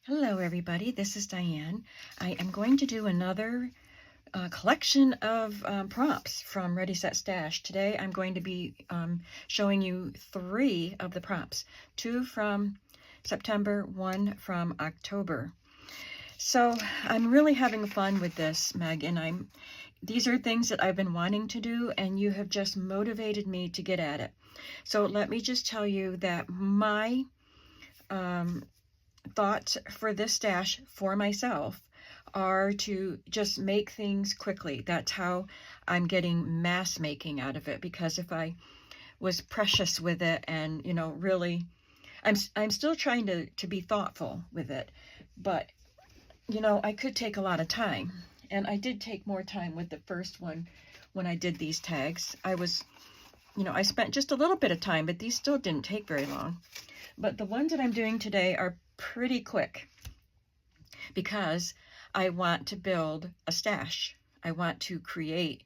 Hello everybody, this is Diane. I am going to do another collection of prompts from Ready Set Stash. Today I'm going to be showing you 3 of the prompts, 2 from September, 1 from October. So I'm really having fun with this, Meg, and these are things that I've been wanting to do, and you have just motivated me to get at it. So let me just tell you that my thoughts for this stash for myself are to just make things quickly. That's how I'm getting mass making out of it, because if I was precious with it and, you know, really, I'm still trying to be thoughtful with it, but, you know, I could take a lot of time. And I did take more time with the first one when I did these tags. I spent just a little bit of time, but these still didn't take very long. But the ones that I'm doing today are pretty quick because I want to build a stash. I want to create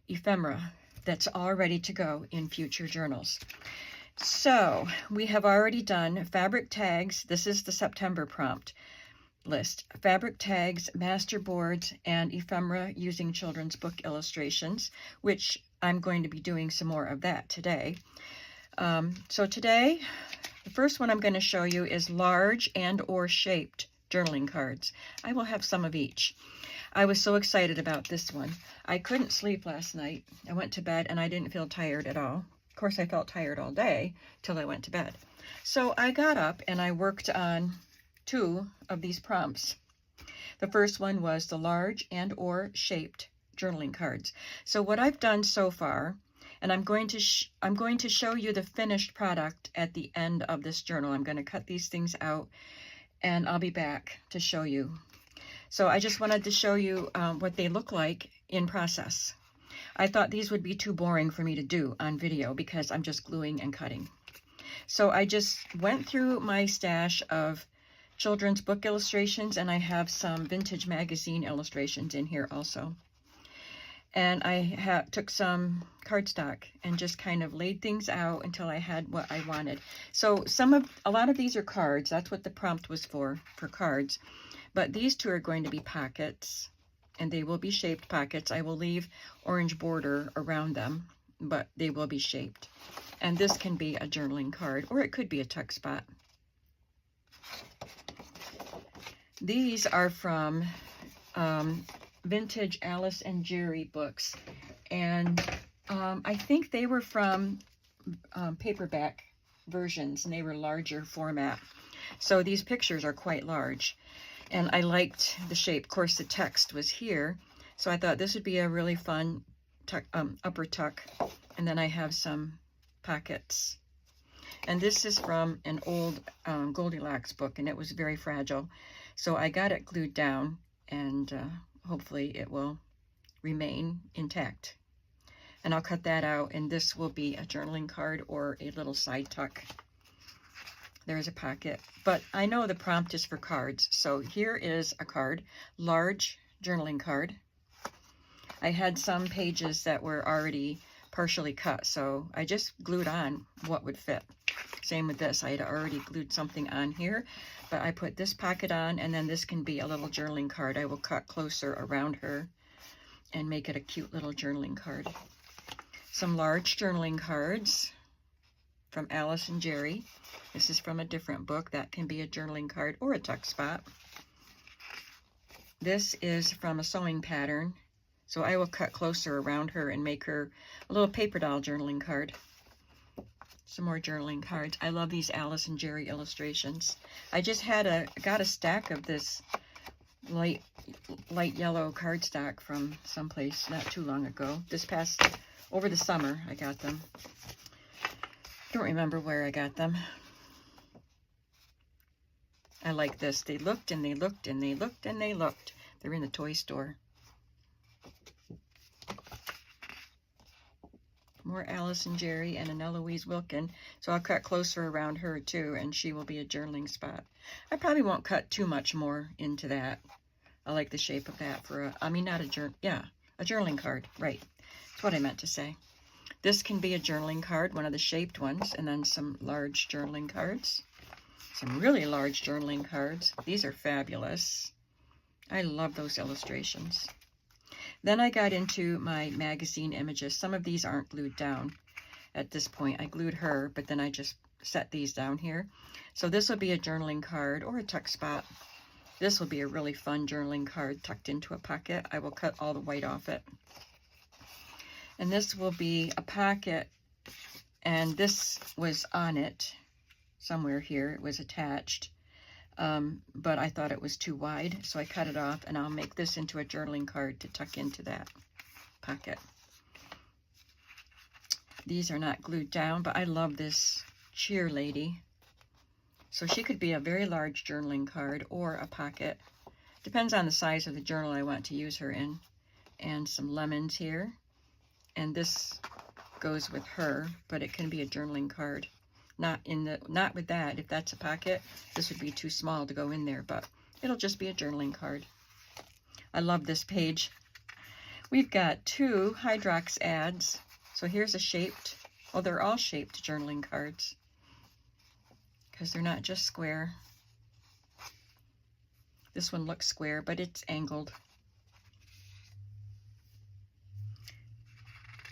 ephemera that's all ready to go in future journals. So we have already done fabric tags. This is the September prompt list. Fabric tags, master boards, and ephemera using children's book illustrations, which I'm going to be doing some more of that today. So today, the first one I'm going to show you is large and or shaped journaling cards. I will have some of each. I was so excited about this one. I couldn't sleep last night. I went to bed and I didn't feel tired at all. Of course, I felt tired all day till I went to bed. So I got up and I worked on 2 of these prompts. The first one was the large and or shaped journaling cards. So what I've done so far, and I'm going to show you the finished product at the end of this journal. I'm going to cut these things out and I'll be back to show you. So I just wanted to show you what they look like in process. I thought these would be too boring for me to do on video because I'm just gluing and cutting. So I just went through my stash of children's book illustrations, and I have some vintage magazine illustrations in here also. And I took some cardstock and just kind of laid things out until I had what I wanted. So a lot of these are cards. That's what the prompt was for cards. But these 2 are going to be pockets, and they will be shaped pockets. I will leave orange border around them, but they will be shaped. And this can be a journaling card, or it could be a tuck spot. These are from vintage Alice and Jerry books, and I think they were from paperback versions, and they were larger format. So these pictures are quite large, and I liked the shape. Of course, the text was here, so I thought this would be a really fun tuck, upper tuck. And then I have some pockets. And this is from an old Goldilocks book, and it was very fragile. So I got it glued down, and hopefully it will remain intact. And I'll cut that out, and this will be a journaling card or a little side tuck. There's a pocket, but I know the prompt is for cards. So here is a card, large journaling card. I had some pages that were already partially cut, so I just glued on what would fit. Same with this. I had already glued something on here, but I put this pocket on, and then this can be a little journaling card. I will cut closer around her and make it a cute little journaling card. Some large journaling cards from Alice and Jerry. This is from a different book. That can be a journaling card or a tuck spot. This is from a sewing pattern, so I will cut closer around her and make her a little paper doll journaling card. Some more journaling cards. I love these Alice and Jerry illustrations. I just got a stack of this light yellow cardstock from someplace not too long ago. Over the summer I got them. Don't remember where I got them. I like this. They looked and they looked and they looked and they looked. They're in the toy store. More Alice and Jerry and an Eloise Wilkin. So I'll cut closer around her too, and she will be a journaling spot. I probably won't cut too much more into that. I like the shape of that for a journaling card. Right. That's what I meant to say. This can be a journaling card, one of the shaped ones, and then some large journaling cards. some really large journaling cards. These are fabulous. I love those illustrations. Then I got into my magazine images. Some of these aren't glued down at this point. I glued her, but then I just set these down here. So this will be a journaling card or a tuck spot. This will be a really fun journaling card tucked into a pocket. I will cut all the white off it. And this will be a pocket, and this was on it somewhere here. It was attached, but I thought it was too wide, so I cut it off, and I'll make this into a journaling card to tuck into that pocket. These are not glued down, but I love this cheer lady. So she could be a very large journaling card or a pocket. Depends on the size of the journal I want to use her in. And some lemons here. And this goes with her, but it can be a journaling card. Not with that. If that's a pocket, this would be too small to go in there, but it'll just be a journaling card. I love this page. We've got 2 Hydrox ads. So here's a shaped, well, they're all shaped journaling cards, because they're not just square. This one looks square, but it's angled.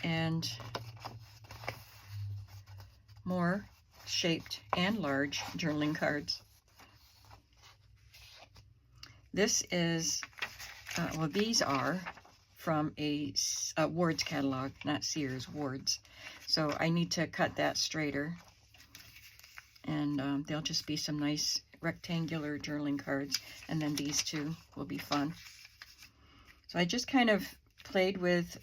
And more shaped and large journaling cards. This is, well, these are from a Ward's catalog, not Sears, Ward's. So I need to cut that straighter. And they'll just be some nice rectangular journaling cards. And then these 2 will be fun. So I just kind of played with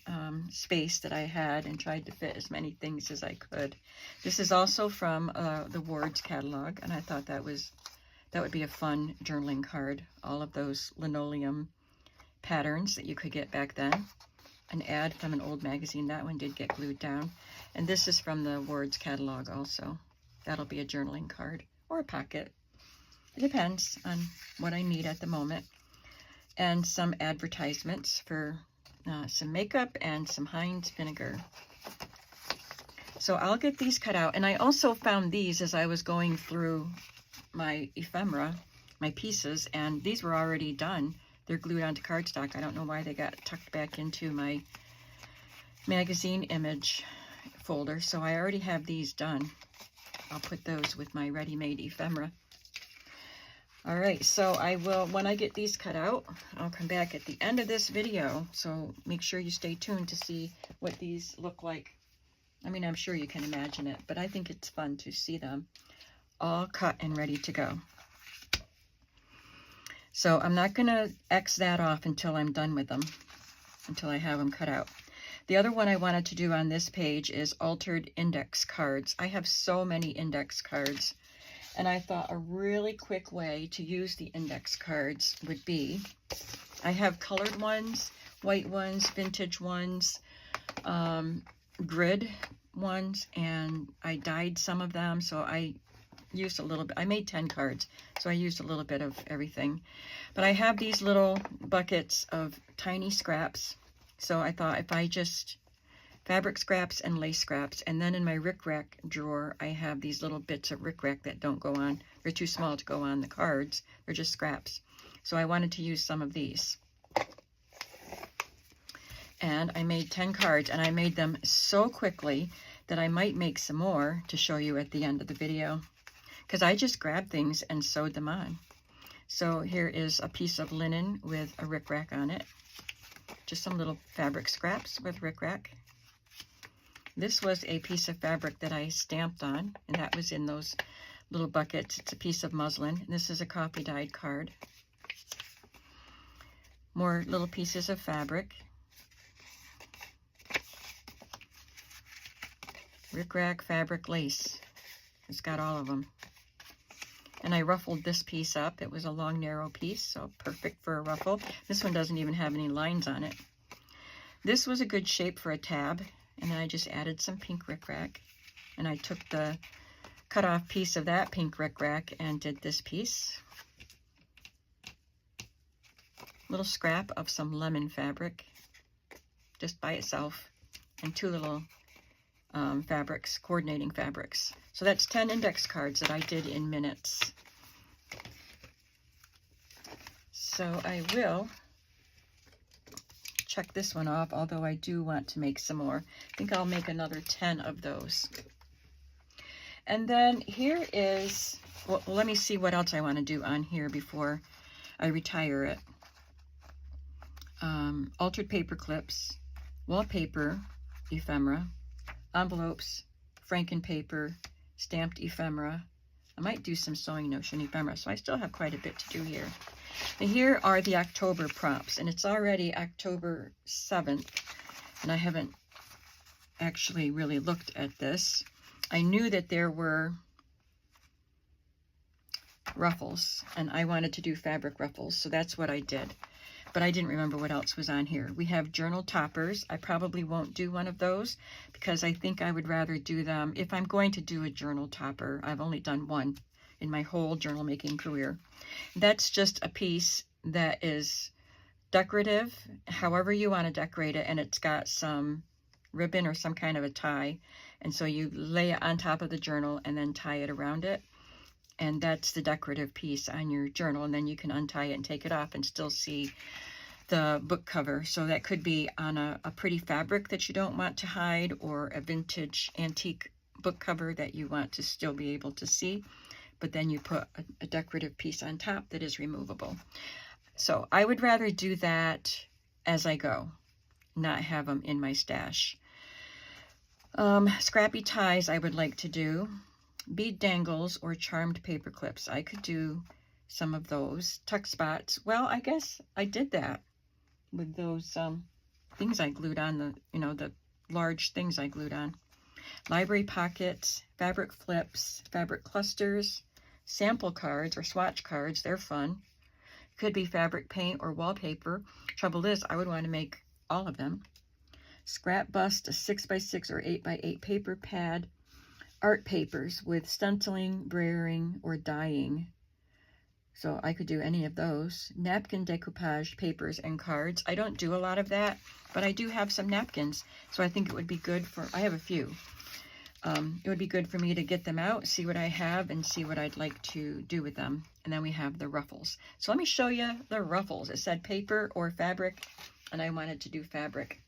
space that I had and tried to fit as many things as I could. This is also from the Ward's catalog, and I thought that would be a fun journaling card. All of those linoleum patterns that you could get back then. An ad from an old magazine. That one did get glued down. And this is from the Ward's catalog also. That'll be a journaling card or a pocket. It depends on what I need at the moment. And some advertisements for some makeup and some Heinz vinegar. So I'll get these cut out. And I also found these as I was going through my ephemera, my pieces, and these were already done. They're glued onto cardstock. I don't know why they got tucked back into my magazine image folder. So I already have these done. I'll put those with my ready-made ephemera. All right, so I will, when I get these cut out, I'll come back at the end of this video. So make sure you stay tuned to see what these look like. I mean, I'm sure you can imagine it, but I think it's fun to see them all cut and ready to go. So I'm not going to X that off until I'm done with them, until I have them cut out. The other one I wanted to do on this page is altered index cards. I have so many index cards, and I thought a really quick way to use the index cards would be, I have colored ones, white ones, vintage ones, grid ones, and I dyed some of them, so I used a little bit. I made 10 cards, so I used a little bit of everything. But I have these little buckets of tiny scraps, so I thought if I just fabric scraps and lace scraps, and then in my rickrack drawer I have these little bits of rickrack that don't go on. They're too small to go on the cards. They're just scraps. So I wanted to use some of these. And I made 10 cards, and I made them so quickly that I might make some more to show you at the end of the video, because I just grabbed things and sewed them on. So here is a piece of linen with a rickrack on it. Just some little fabric scraps with rickrack. This was a piece of fabric that I stamped on, and that was in those little buckets. It's a piece of muslin. And this is a coffee dyed card. More little pieces of fabric. Rickrack fabric lace. It's got all of them. And I ruffled this piece up. It was a long, narrow piece, so perfect for a ruffle. This one doesn't even have any lines on it. This was a good shape for a tab, and then I just added some pink rickrack. And I took the cut off piece of that pink rickrack and did this piece. Little scrap of some lemon fabric, just by itself, and two little fabrics, coordinating fabrics. So that's 10 index cards that I did in minutes. So I will check this one off, although I do want to make some more. I think I'll make another 10 of those. And then here is, well, let me see what else I want to do on here before I retire it. Altered paper clips, wallpaper, ephemera, envelopes, Franken paper, stamped ephemera. I might do some sewing notion ephemera, so I still have quite a bit to do here. And here are the October prompts, and it's already October 7th, and I haven't actually really looked at this. I knew that there were ruffles, and I wanted to do fabric ruffles, so that's what I did. But I didn't remember what else was on here. We have journal toppers. I probably won't do one of those because I think I would rather do them. If I'm going to do a journal topper, I've only done one in my whole journal making career. That's just a piece that is decorative, however you want to decorate it, and it's got some ribbon or some kind of a tie. And so you lay it on top of the journal and then tie it around it. And that's the decorative piece on your journal. And then you can untie it and take it off and still see the book cover. So that could be on a pretty fabric that you don't want to hide, or a vintage antique book cover that you want to still be able to see. But then you put a decorative piece on top that is removable. So I would rather do that as I go, not have them in my stash. Scrappy ties I would like to do. Bead dangles or charmed paper clips. I could do some of those. Tuck spots. Well, I guess I did that with those things I glued on, the large things I glued on. Library pockets, fabric flips, fabric clusters, sample cards or swatch cards. They're fun. Could be fabric paint or wallpaper. Trouble is, I would want to make all of them. Scrap bust, a 6x6 or 8x8 paper pad. Art papers with stenciling, brayering, or dyeing. So I could do any of those. Napkin decoupage papers and cards. I don't do a lot of that, but I do have some napkins. So I think it would be good for, I have a few. It would be good for me to get them out, see what I have, and see what I'd like to do with them. And then we have the ruffles. So let me show you the ruffles. It said paper or fabric, and I wanted to do fabric.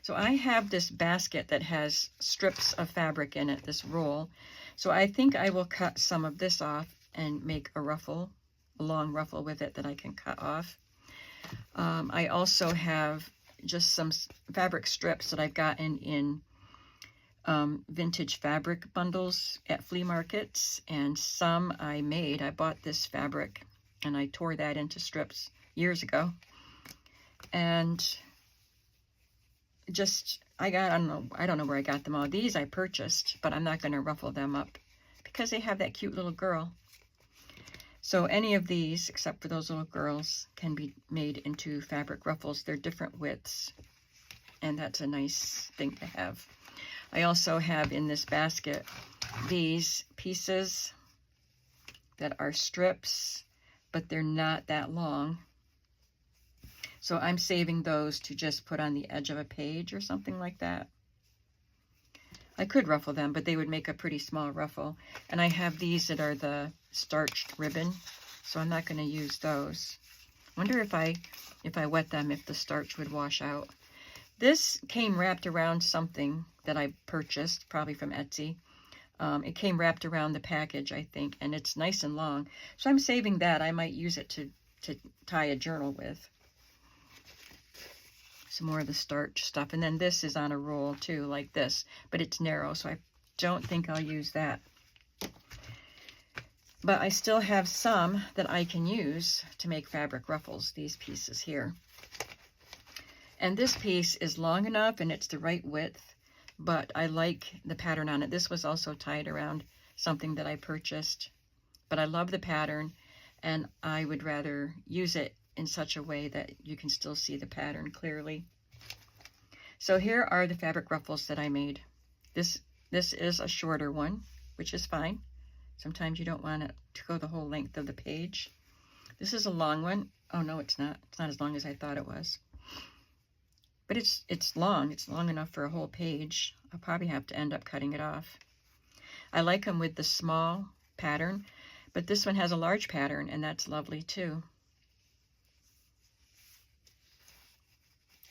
So I have this basket that has strips of fabric in it, this roll. So I think I will cut some of this off and make a ruffle, a long ruffle with it that I can cut off. I also have just some fabric strips that I've gotten in vintage fabric bundles at flea markets, and some I made. I bought this fabric and I tore that into strips years ago. And just, I don't know where I got them all. These I purchased, but I'm not going to ruffle them up because they have that cute little girl. So any of these, except for those little girls, can be made into fabric ruffles. They're different widths, and that's a nice thing to have. I also have in this basket these pieces that are strips, but they're not that long. So I'm saving those to just put on the edge of a page or something like that. I could ruffle them, but they would make a pretty small ruffle. And I have these that are the starched ribbon, so I'm not going to use those. Wonder if I wet them, if the starch would wash out. This came wrapped around something that I purchased, probably from Etsy. It came wrapped around the package, I think, and it's nice and long. So I'm saving that. I might use it to tie a journal with. Some more of the starch stuff. And then this is on a roll too, like this, but it's narrow, so I don't think I'll use that. But I still have some that I can use to make fabric ruffles, these pieces here. And this piece is long enough and it's the right width, but I like the pattern on it. This was also tied around something that I purchased, but I love the pattern, and I would rather use it in such a way that you can still see the pattern clearly. So here are the fabric ruffles that I made. This is a shorter one, which is fine. Sometimes you don't want it to go the whole length of the page. This is a long one. Oh no, it's not. It's not as long as I thought it was. But it's long. It's long enough for a whole page. I'll probably have to end up cutting it off. I like them with the small pattern, but this one has a large pattern, and that's lovely too.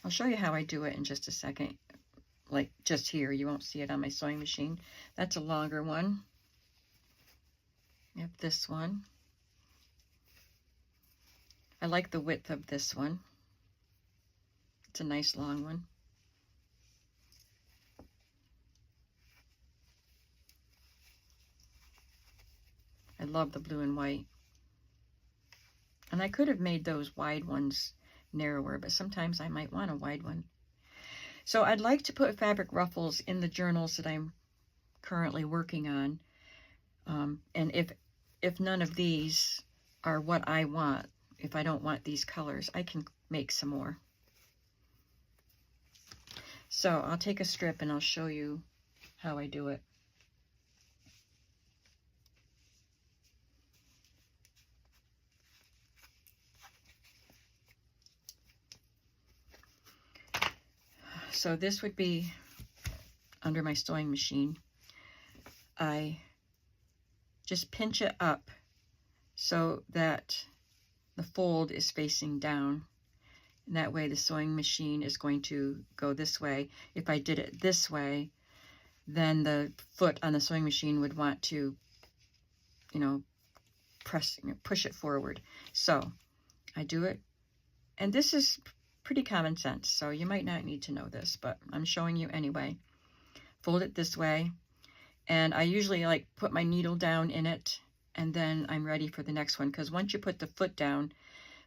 I'll show you how I do it in just a second. Like just here, you won't see it on my sewing machine. That's a longer one. You have this one. I like the width of this one. It's a nice long one. I love the blue and white. And I could have made those wide ones narrower, but sometimes I might want a wide one. So I'd like to put fabric ruffles in the journals that I'm currently working on. And if none of these are what I want, if I don't want these colors, I can make some more. So I'll take a strip and I'll show you how I do it. So this would be under my sewing machine. I just pinch it up so that the fold is facing down. And that way the sewing machine is going to go this way. If I did it this way, then the foot on the sewing machine would want to, you know, push it forward. So I do it. And this is pretty common sense, so you might not need to know this, but I'm showing you anyway. Fold it this way, and I usually like put my needle down in it, and then I'm ready for the next one, because once you put the foot down,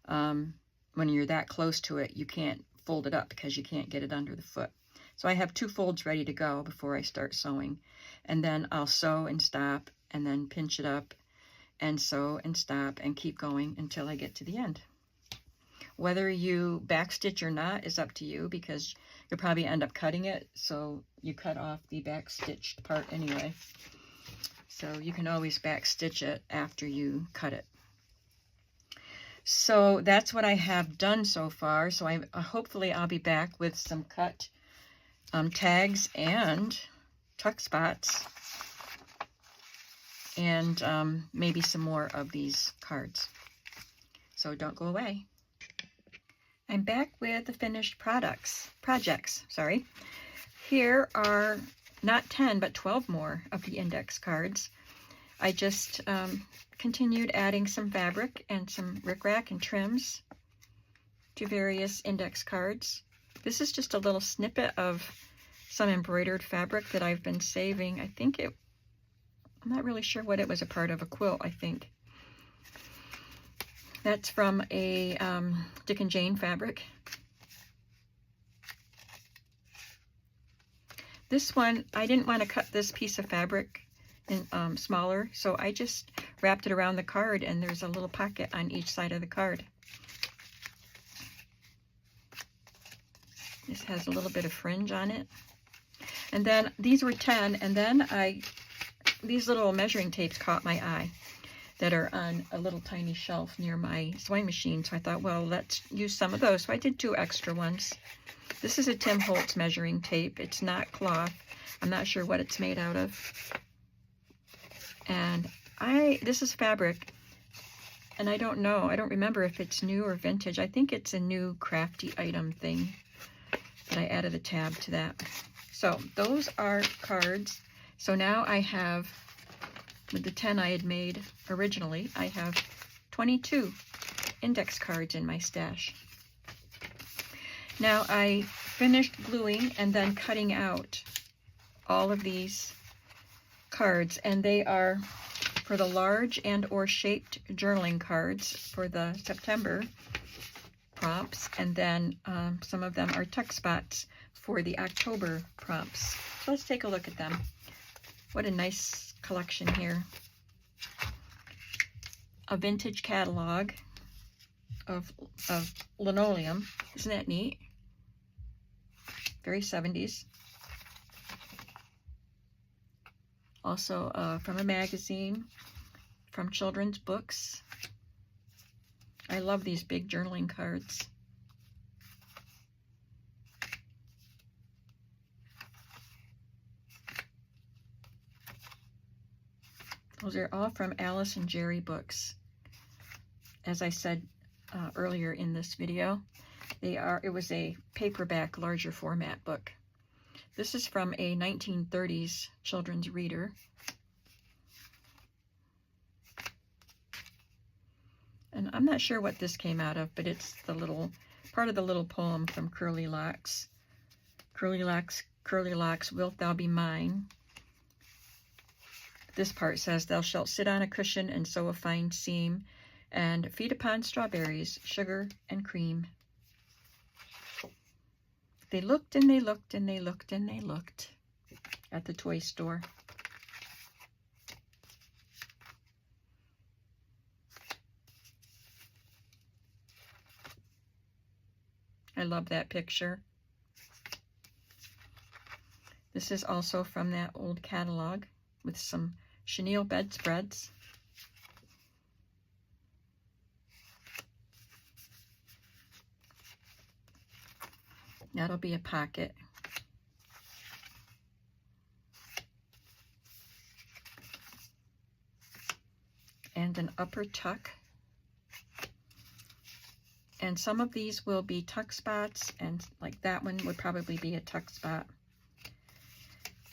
when you're that close to it, you can't fold it up because you can't get it under the foot. So I have 2 folds ready to go before I start sewing, and then I'll sew and stop, and then pinch it up, and sew and stop, and keep going until I get to the end. Whether you backstitch or not is up to you, because you'll probably end up cutting it, so you cut off the backstitched part anyway. So you can always backstitch it after you cut it. So that's what I have done so far. So hopefully I'll be back with some cut tags and tuck spots, and maybe some more of these cards. So don't go away. I'm back with the finished projects. Here are not 10, but 12 more of the index cards. I just continued adding some fabric and some rickrack and trims to various index cards. This is just a little snippet of some embroidered fabric that I've been saving. I'm not really sure what it was, a part of a quilt, I think. That's from a Dick and Jane fabric. This one, I didn't want to cut this piece of fabric in smaller, so I just wrapped it around the card, and there's a little pocket on each side of the card. This has a little bit of fringe on it. And then these were 10, and then these little measuring tapes caught my eye that are on a little tiny shelf near my sewing machine. So I thought, well, let's use some of those. So I did 2 extra ones. This is a Tim Holtz measuring tape. It's not cloth. I'm not sure what it's made out of. And this is fabric, and I don't know. I don't remember if it's new or vintage. I think it's a new crafty item thing, but I added a tab to that. So those are cards. So now I have, with the 10 I had made originally, I have 22 index cards in my stash. Now I finished gluing and then cutting out all of these cards, and they are for the large and or shaped journaling cards for the September prompts, and then some of them are tuck spots for the October prompts. So let's take a look at them. What a nice collection here. A vintage catalog of linoleum. Isn't that neat? Very 70s. Also from a magazine, from children's books. I love these big journaling cards. Those are all from Alice and Jerry books. As I said earlier in this video, it was a paperback, larger format book. This is from a 1930s children's reader. And I'm not sure what this came out of, but it's the little part of the little poem from Curly Locks. Curly locks, wilt thou be mine? This part says, thou shalt sit on a cushion and sew a fine seam, and feed upon strawberries, sugar, and cream. They looked and they looked and they looked and they looked at the toy store. I love that picture. This is also from that old catalog with some chenille bedspreads. That'll be a pocket. And an upper tuck. And some of these will be tuck spots, and like that one would probably be a tuck spot.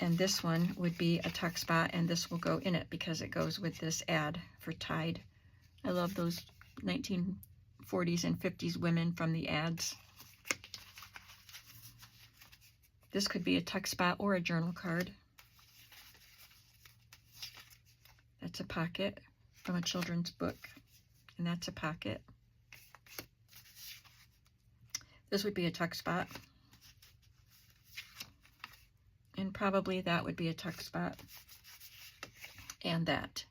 And this one would be a tuck spot, and this will go in it because it goes with this ad for Tide. I love those 1940s and 50s women from the ads. This could be a tuck spot or a journal card. That's a pocket from a children's book, and that's a pocket. This would be a tuck spot. And probably that would be a tuck spot. And that.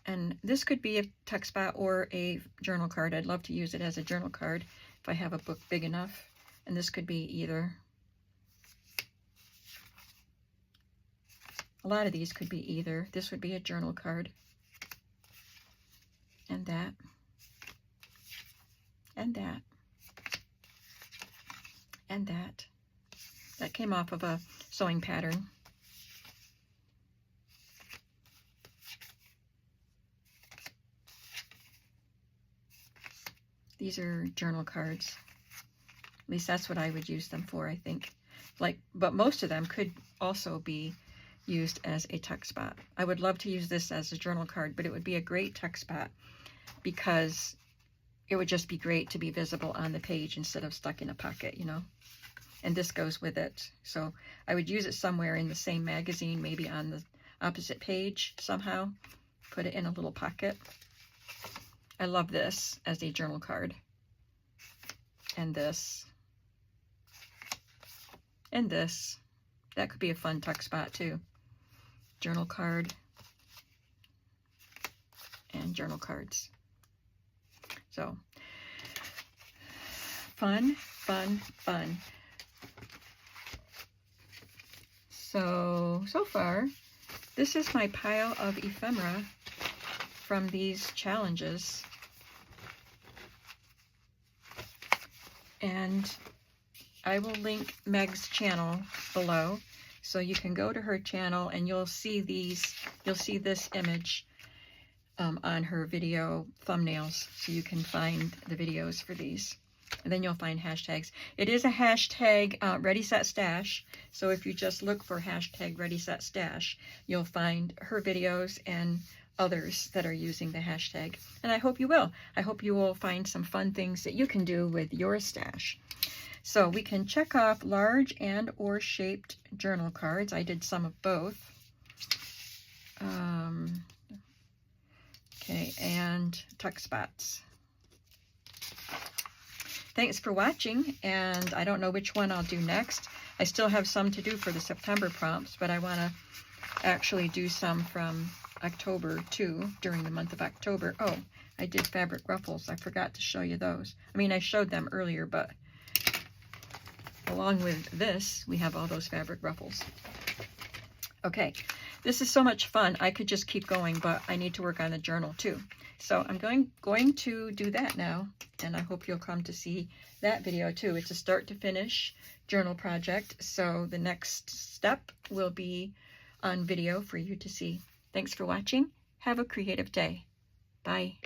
And this could be a tuck spot or a journal card. I'd love to use it as a journal card if I have a book big enough. And this could be either. A lot of these could be either. This would be a journal card. And that. And that. And that. That came off of a sewing pattern. These are journal cards. At least that's what I would use them for, I think. But most of them could also be used as a tuck spot. I would love to use this as a journal card, but it would be a great tuck spot because it would just be great to be visible on the page instead of stuck in a pocket, you know. And this goes with it. So I would use it somewhere in the same magazine, maybe on the opposite page somehow. Put it in a little pocket. I love this as a journal card. And this. And this. That could be a fun tuck spot too. Journal card. And journal cards. So, fun, fun, fun. So far, this is my pile of ephemera from these challenges. And I will link Meg's channel below, so you can go to her channel and you'll see this image on her video thumbnails, so you can find the videos for these. And then you'll find hashtags. It is a hashtag Ready Set Stash, so if you just look for hashtag Ready Set Stash, you'll find her videos and others that are using the hashtag. And I hope you will. I hope you will find some fun things that you can do with your stash. So we can check off large and or shaped journal cards. I did some of both. Okay, and tuck spots. Thanks for watching, and I don't know which one I'll do next. I still have some to do for the September prompts, but I want to actually do some from October too, during the month of October. Oh, I did fabric ruffles. I forgot to show you those. I mean, I showed them earlier, but along with this, we have all those fabric ruffles. Okay, this is so much fun. I could just keep going, but I need to work on the journal too. So I'm going to do that now, and I hope you'll come to see that video too. It's a start to finish journal project. So the next step will be on video for you to see. Thanks for watching. Have a creative day. Bye.